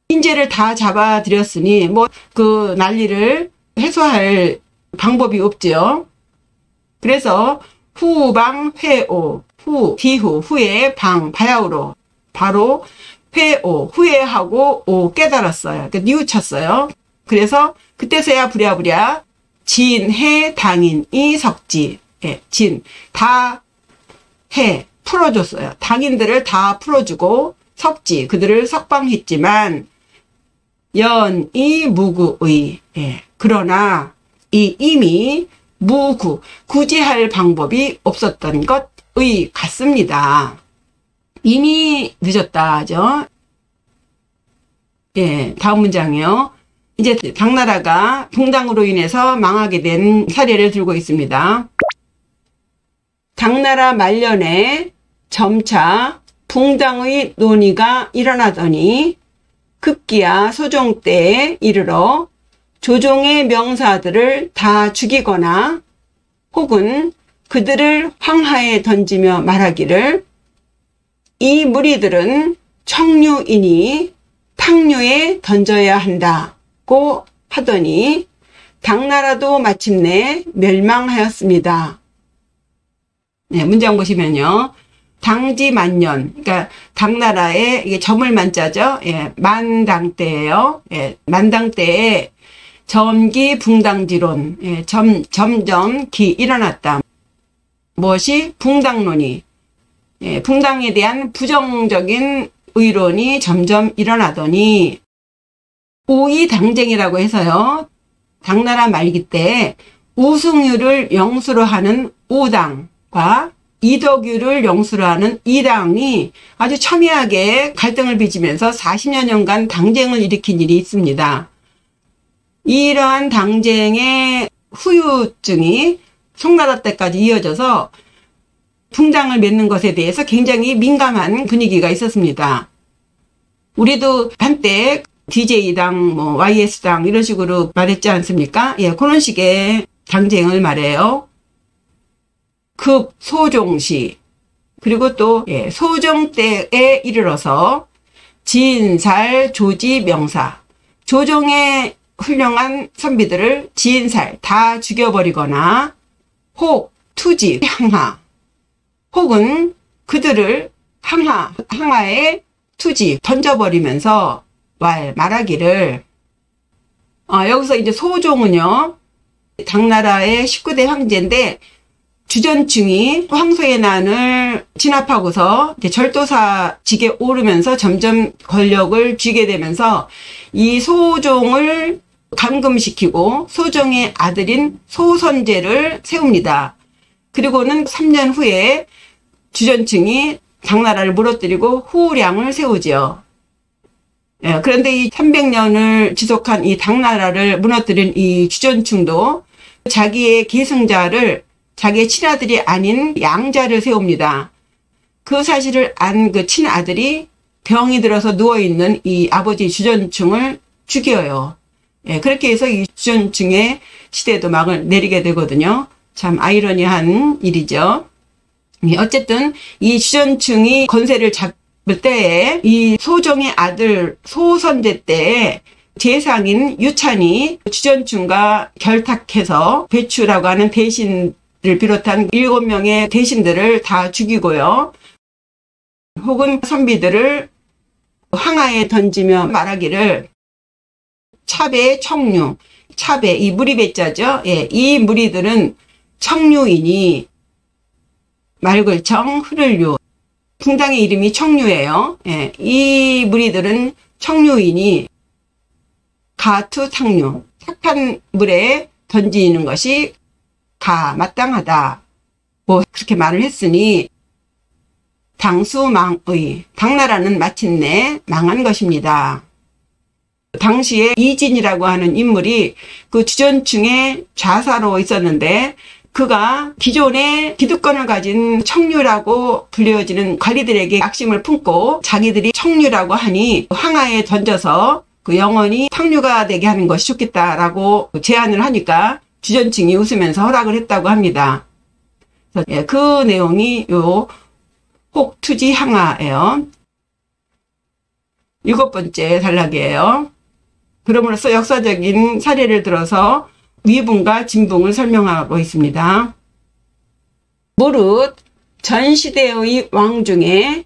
인재를 다 잡아들였으니 그 난리를 해소할 방법이 없죠. 그래서 후방 회오, 후에 바야흐로 바로 회오, 후회하고 오 깨달았어요. 그러니까 뉘우쳤어요. 그래서 그때서야 부랴부랴 진해 당인이 석지, 예, 다 해 풀어줬어요. 당인들을 다 풀어주고 석지 그들을 석방했지만 연이 무구의, 예, 그러나 이미 구제할 방법이 없었던 것의 같습니다. 이미 늦었다 하죠. 예, 다음 문장이요. 이제 당나라가 붕당으로 인해서 망하게 된 사례를 들고 있습니다. 당나라 말년에 점차 붕당의 논의가 일어나더니 급기야 소종 때에 이르러 조종의 명사들을 다 죽이거나 혹은 그들을 황하에 던지며 말하기를 이 무리들은 청류이니 탕류에 던져야 한다고 하더니 당나라도 마침내 멸망하였습니다. 네, 문장 보시면요. 당지만년, 그러니까 당나라의 이게 점을 만자죠. 예, 만당 때예요. 예, 만당 때에 점기 붕당지론, 예, 점점 기 일어났다. 무엇이? 붕당론이, 예, 붕당에 대한 부정적인 의론이 점점 일어나더니 우이당쟁이라고 해서요. 당나라 말기 때 우승유를 영수로 하는 우당과 이덕유를 영수로 하는 이당이 아주 첨예하게 갈등을 빚으면서 40여 년간 당쟁을 일으킨 일이 있습니다. 이러한 당쟁의 후유증이 송나라 때까지 이어져서 붕당을 맺는 것에 대해서 굉장히 민감한 분위기가 있었습니다. 우리도 한때 DJ당, YS당 이런 식으로 말했지 않습니까? 예, 그런 식의 당쟁을 말해요. 급 소종시, 그리고 또 소종 때에 이르러서 진살 조지 명사, 조종의 훌륭한 선비들을 진살 다 죽여버리거나 혹 투지 항하, 혹은 그들을 항하에 투지 던져버리면서 말하기를, 여기서 이제 소종은요, 당나라의 19대 황제인데 주전충이 황소의 난을 천년을 진압하고서 이제 절도사직에 오르면서 점점 권력을 쥐게 되면서 이 소종을 감금시키고 소종의 아들인 소선제를 세웁니다. 그리고는 3년 후에 주전층이 당나라를 무너뜨리고 후량을 세우지요. 예, 그런데 이 300년을 지속한 이 당나라를 무너뜨린 이 주전층도 자기의 계승자를 자기의 친아들이 아닌 양자를 세웁니다. 그 사실을 안 그 친아들이 병이 들어서 누워있는 이 아버지 주전층을 죽여요. 예, 그렇게 해서 이 주전층의 시대도 막을 내리게 되거든요. 참 아이러니한 일이죠. 어쨌든 이 주전층이 권세를 잡을 때에 이 소종의 아들 소선제 때에 재상인 유찬이 주전층과 결탁해서 배추라고 하는 대신을 비롯한 7명의 대신들을 다 죽이고요. 혹은 선비들을 황하에 던지며 말하기를 차배 청류, 차배 이 무리배자죠. 예, 이 무리들은 청류이니 말글청 흐를류, 풍당의 이름이 청류예요. 예, 이 무리들은 청류이니 가투탕류, 착한 물에 던지는 것이 마땅하다. 뭐 그렇게 말을 했으니 당수망의, 당나라는 마침내 망한 것입니다. 당시에 이진이라고 하는 인물이 그 주전층의 좌사로 있었는데 그가 기존에 기득권을 가진 청류라고 불려지는 관리들에게 악심을 품고 자기들이 청류라고 하니 황하에 던져서 그 영원히 탕류가 되게 하는 것이 좋겠다라고 제안을 하니까 주전층이 웃으면서 허락을 했다고 합니다. 그래서 그 내용이 요 혹투지항하예요. 7번째 단락이에요. 그럼으로써 역사적인 사례를 들어서 위붕과 진붕을 설명하고 있습니다. 무릇 전 시대의 왕 중에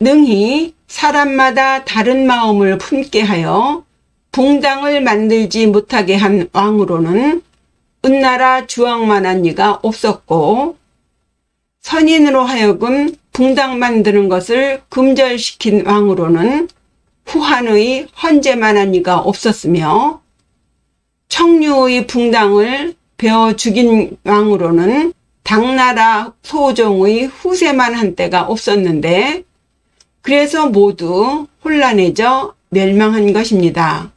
능히 사람마다 다른 마음을 품게 하여 붕당을 만들지 못하게 한 왕으로는 은나라 주왕만한 이가 없었고 선인으로 하여금 붕당 만드는 것을 금절시킨 왕으로는 후한의 헌재만한 이가 없었으며 청류의 붕당을 베어 죽인 왕으로는 당나라 소종의 후세만 한 때가 없었는데 그래서 모두 혼란해져 멸망한 것입니다.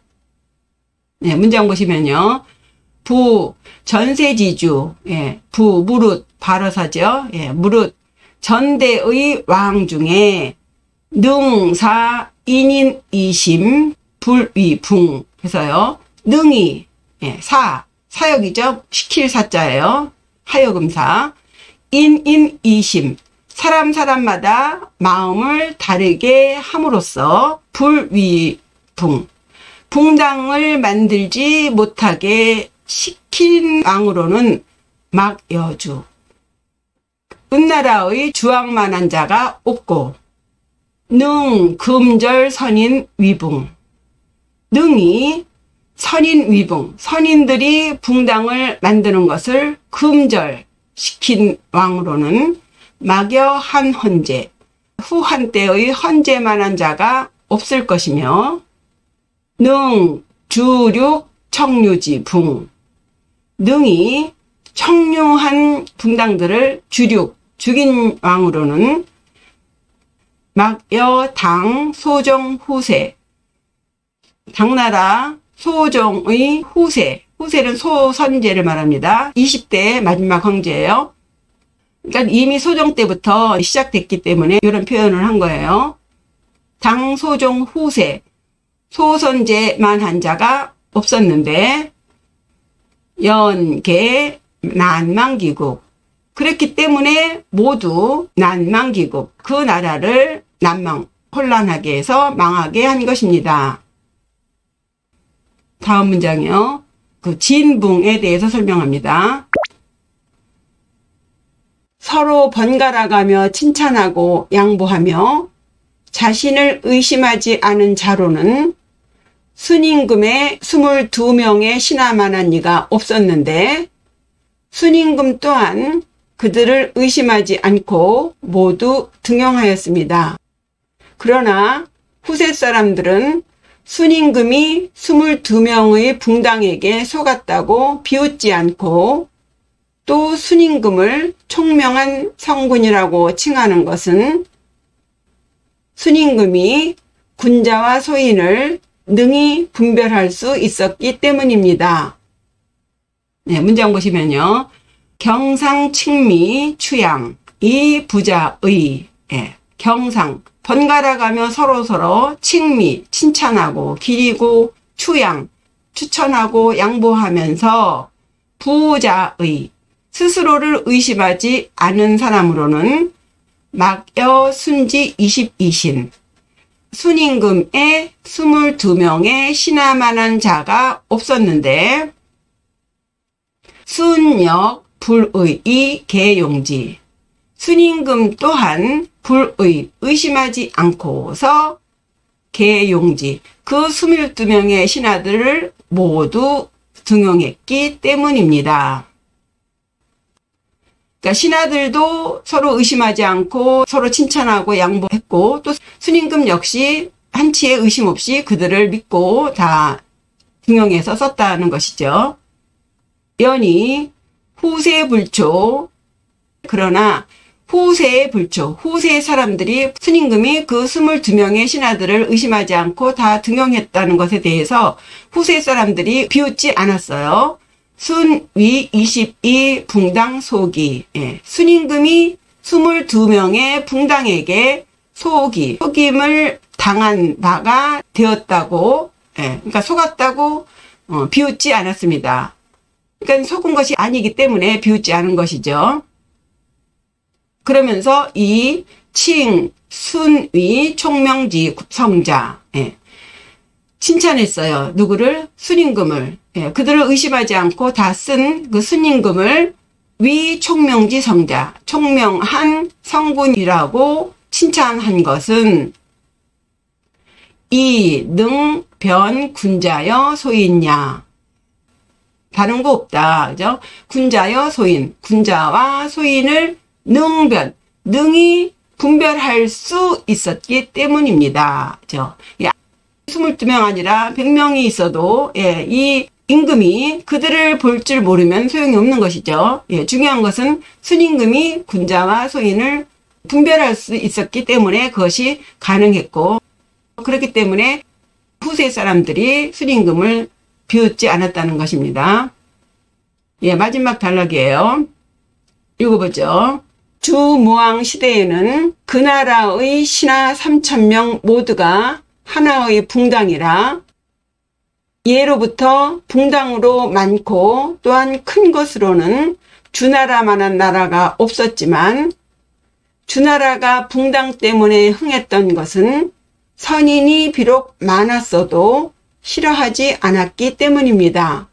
네, 문장 보시면요. 부 전세지주, 예, 부 무릇 발어사죠. 예, 무릇 전대의 왕 중에 능사 인인 이심 불위붕 해서요. 능이 예, 사역이죠. 시킬 사자예요. 하여금사. 인인 이심 사람마다 마음을 다르게 함으로써 불위붕 붕당을 만들지 못하게 시킨 왕으로는 막여주 은나라의 주왕만한 자가 없고 능 금절 선인 위붕 능이 선인 위붕 선인들이 붕당을 만드는 것을 금절시킨 왕으로는 막여한 헌재 후 한때의 헌재만한 자가 없을 것이며 능 주륙 청류지 붕 능이 청류한 붕당들을 죽인 왕으로는 막여 당 소종 후세 당나라 소종의 후세는 소선제를 말합니다. 20대 마지막 황제예요. 그러니까 이미 소종 때부터 시작됐기 때문에 이런 표현을 한 거예요. 당 소종 후세 소선제만 한 자가 없었는데 연계 난망기국 그랬기 때문에 모두 난망기국 그 나라를 혼란하게 해서 망하게 한 것입니다. 다음 문장이요. 그 진붕에 대해서 설명합니다. 서로 번갈아가며 칭찬하고 양보하며 자신을 의심하지 않은 자로는 순임금의 22명의 신하만한 이가 없었는데 순임금 또한 그들을 의심하지 않고 모두 등용하였습니다. 그러나 후세 사람들은 순임금이 22명의 붕당에게 속았다고 비웃지 않고 또 순임금을 총명한 성군이라고 칭하는 것은 순임금이 군자와 소인을 능히 분별할 수 있었기 때문입니다. 네, 문장 보시면요. 경상, 칭미, 추양, 이 부자의, 경상, 번갈아 가며 서로서로 칭미, 칭찬하고 기리고 추양, 추천하고 양보하면서 부자의, 스스로를 의심하지 않은 사람으로는 막여 순지 22신, 순임금의 22명의 신하만한 자가 없었는데 순역 불의 개용지, 순임금 또한 불의 의심하지 않고서 개용지, 그 22명의 신하들을 모두 등용했기 때문입니다. 그러니까 신하들도 서로 의심하지 않고 서로 칭찬하고 양보했고 또 순임금 역시 한치의 의심 없이 그들을 믿고 다 등용해서 썼다는 것이죠. 연이 후세불초, 그러나 후세의 불초, 후세의 사람들이 순임금이 그 22명의 신하들을 의심하지 않고 다 등용했다는 것에 대해서 후세 사람들이 비웃지 않았어요. 순위 22 붕당 소기, 순임금이 22명의 붕당에게 속임을 당한 바가 되었다고, 그러니까 속았다고 비웃지 않았습니다. 그러니까 속은 것이 아니기 때문에 비웃지 않은 것이죠. 그러면서 이 칭, 순위, 총명지, 성자, 칭찬했어요. 누구를? 순임금을. 그들을 의심하지 않고 다 쓴 그 순임금을 위 총명지 성자, 총명한 성군이라고 칭찬한 것은 이 능 변 군자여 소인냐. 다른 거 없다. 그죠? 군자여 소인. 군자와 소인을 능변, 능히 분별할 수 있었기 때문입니다. 그죠? 22명 아니라 100명이 있어도 이 임금이 그들을 볼 줄 모르면 소용이 없는 것이죠. 중요한 것은 순임금이 군자와 소인을 분별할 수 있었기 때문에 그것이 가능했고, 그렇기 때문에 후세 사람들이 순임금을 비웃지 않았다는 것입니다. 마지막 단락이에요. 읽어보죠. 주무왕 시대에는 그 나라의 신하 3000명 모두가 하나의 붕당이라 예로부터 붕당으로 많고 또한 큰 것으로는 주나라만한 나라가 없었지만 주나라가 붕당 때문에 흥했던 것은 선인이 비록 많았어도 싫어하지 않았기 때문입니다.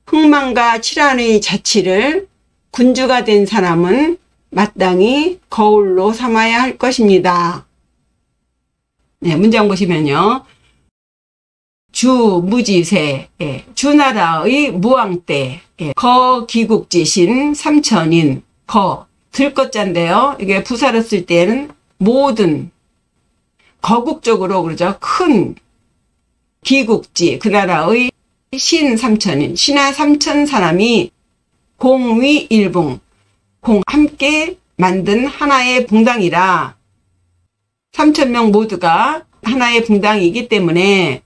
흥망과 칠한의 자치를 군주가 된 사람은 마땅히 거울로 삼아야 할 것입니다. 문장 보시면요. 주무지세, 주나라의 무왕 때, 거기국지신 삼천인, 들것자인데요. 이게 부사를 쓸 때는 모든, 거국적으로 그러죠. 큰 기국지, 그 나라의 신 삼천인, 신하 3000 사람이 공위 일붕, 함께 만든 하나의 붕당이라 3000명 모두가 하나의 붕당이기 때문에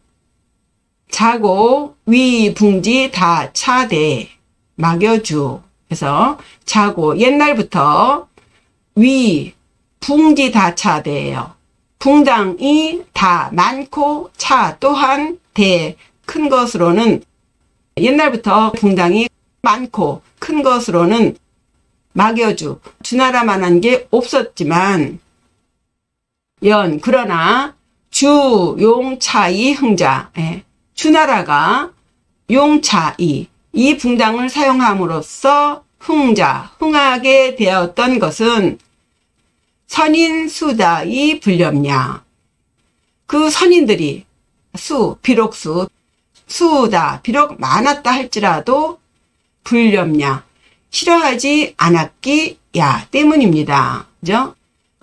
자고 위 붕지 다 차대 막여주. 그래서 자고 옛날부터 위 붕지 다 차대예요. 붕당이 다 많고 차 또한 대 큰 것으로는 옛날부터 붕당이 많고 큰 것으로는 막여주 주나라만한 게 없었지만 그러나 주용차이 흥자, 주나라가 용차이 이 붕당을 사용함으로써 흥하게 되었던 것은 선인수다이 불렴냐. 그 선인들이 비록 많았다 할지라도 불념야. 싫어하지 않았기야 때문입니다. 그죠?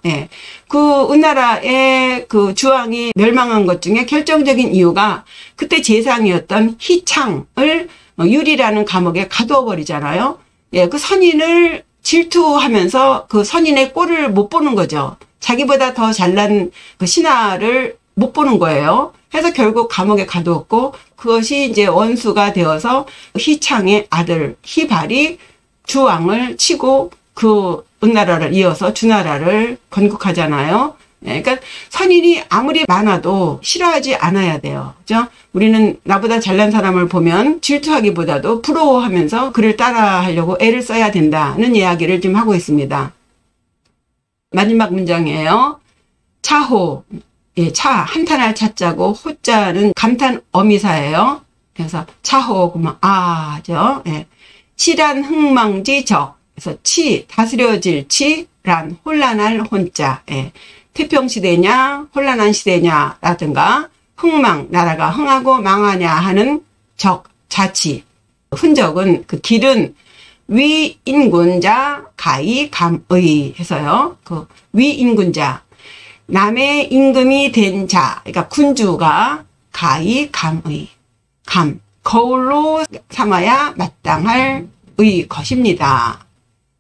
예. 그 은나라의 그 주왕이 멸망한 것 중에 결정적인 이유가 그때 재상이었던 희창을 유리라는 감옥에 가두어 버리잖아요. 예. 그 선인을 질투하면서 그 선인의 꼴을 못 보는 거죠. 자기보다 더 잘난 그 신하를 못 보는 거예요. 해서 결국 감옥에 가두었고 그것이 이제 원수가 되어서 희창의 아들 희발이 주왕을 치고 그 은나라를 이어서 주나라를 건국하잖아요. 그러니까 선인이 아무리 많아도 싫어하지 않아야 돼요. 그죠? 우리는 나보다 잘난 사람을 보면 질투하기보다도 부러워하면서 그를 따라하려고 애를 써야 된다는 이야기를 좀 하고 있습니다. 마지막 문장이에요. 차호. 예, 차, 한탄할 차자고 호자는 감탄 어미사예요. 그래서 차호 그러면 아죠. 예. 치란 흥망지적. 그래서 치, 다스려질 치란 혼란할 혼자. 예. 태평시대냐 혼란한 시대냐라든가 흥망, 나라가 흥하고 망하냐 하는 적, 자치. 흔적은 그 길은 위인군자 가히 감의 해서요. 그 위인군자. 남의 임금이 된 자, 그러니까 군주가 가히 감의, 감, 거울로 삼아야 마땅할 의 것입니다.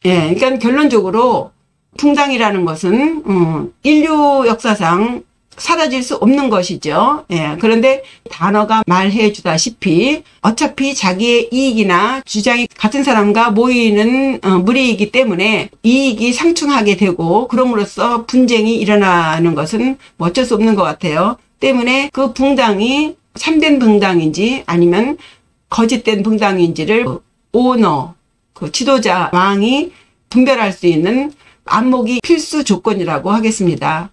예, 그러니까 결론적으로 붕당이라는 것은 인류 역사상 사라질 수 없는 것이죠. 예, 그런데 단어가 말해 주다시피 어차피 자기의 이익이나 주장이 같은 사람과 모이는 무리이기 때문에 이익이 상충하게 되고 그럼으로써 분쟁이 일어나는 것은 뭐 어쩔 수 없는 것 같아요. 때문에 그 붕당이 참된 붕당인지 아니면 거짓된 붕당인지를 오너, 그 지도자 왕이 분별할 수 있는 안목이 필수 조건이라고 하겠습니다.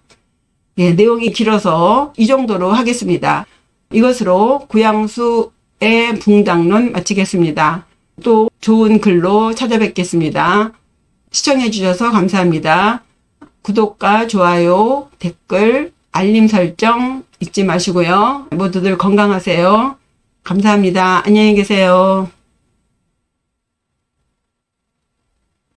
예, 내용이 길어서 이 정도로 하겠습니다. 이것으로 구양수의 붕당론 마치겠습니다. 또 좋은 글로 찾아뵙겠습니다. 시청해 주셔서 감사합니다. 구독과 좋아요, 댓글, 알림 설정 잊지 마시고요. 모두들 건강하세요. 감사합니다. 안녕히 계세요.